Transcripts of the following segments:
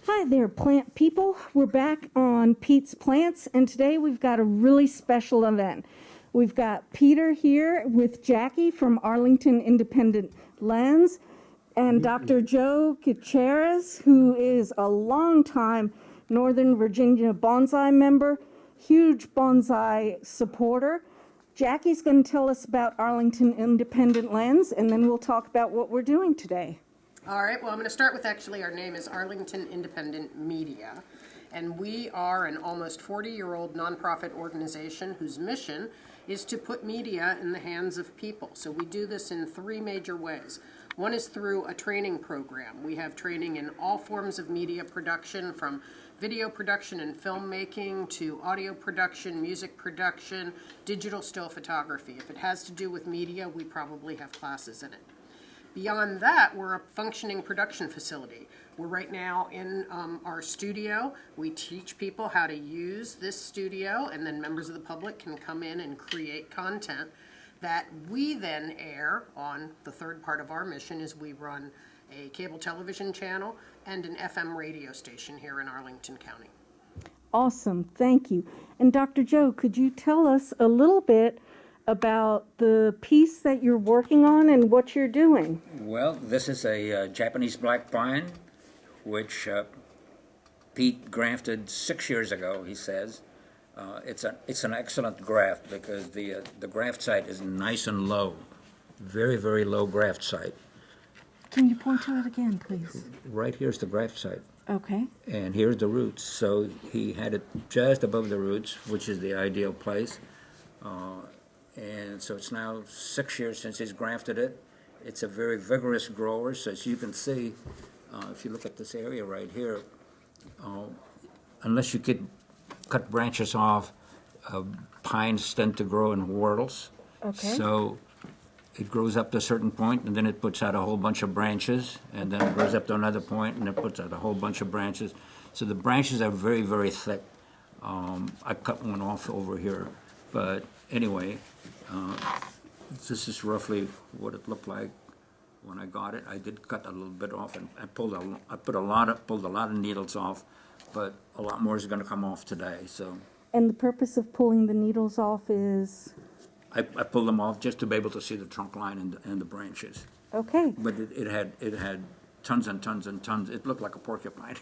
Hi there, plant people. We're back on Pete's Plants, and today we've got a really special event. We've got Peter here with Jackie from Arlington Independent Lens, and Dr. Joe Gutierrez, who is a longtime Northern Virginia Bonsai member, huge bonsai supporter. Jackie's going to tell us about Arlington Independent Lens, and then we'll talk about what we're doing today. All right, well, I'm going to start with actually our name is Arlington Independent Media, and we are an almost 40-year-old nonprofit organization whose mission is to put media in the hands of people. So we do this in three major ways. One is through a training program. We have training in all forms of media production, from video production and filmmaking to audio production, music production, digital still photography. If it has to do with media, we probably have classes in it. Beyond that, we're a functioning production facility. We're right now in our studio. We teach people how to use this studio, and then members of the public can come in and create content that we then air on. The third part of our mission is we run a cable television channel and an FM radio station here in Arlington County. Awesome, thank you. And Dr. Joe, could you tell us a little bit about the piece that you're working on and what you're doing? Well, this is a Japanese black pine, which Pete grafted 6 years ago, he says. It's an excellent graft because the graft site is nice and low, very, very low graft site. Can you point to it again, please? Right here's the graft site. Okay. And here's the roots. So he had it just above the roots, which is the ideal place. And so it's now 6 years since he's grafted it. It's a very vigorous grower, so as you can see, if you look at this area right here, unless you could cut branches off, pines tend to grow in whorls. Okay. So it grows up to a certain point, and then it puts out a whole bunch of branches, and then it grows up to another point, and it puts out a whole bunch of branches. So the branches are very, very thick. I cut one off over here, but anyway, this is roughly what it looked like when I got it. I did cut a little bit off, and I pulled a lot of needles off, but a lot more is going to come off today. So. And the purpose of pulling the needles off is? I pulled them off just to be able to see the trunk line and the branches. Okay. But it had tons and tons and tons. It looked like a porcupine,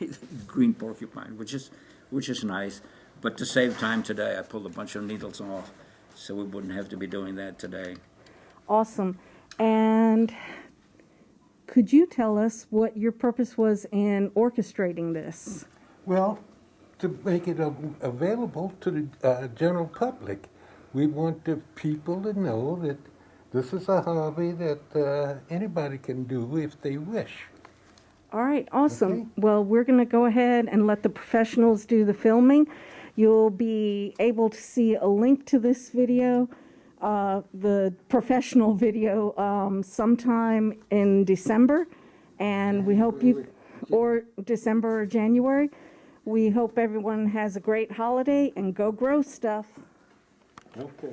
green porcupine, which is nice. But to save time today, I pulled a bunch of needles off, so we wouldn't have to be doing that today. Awesome. And could you tell us what your purpose was in orchestrating this? Well, to make it available to the general public. We want the people to know that this is a hobby that anybody can do if they wish. All right, awesome. Okay. Well, we're going to go ahead and let the professionals do the filming. You'll be able to see a link to this video, the professional video, sometime in December, and we hope you, or December or January. We hope everyone has a great holiday and go grow stuff. Okay.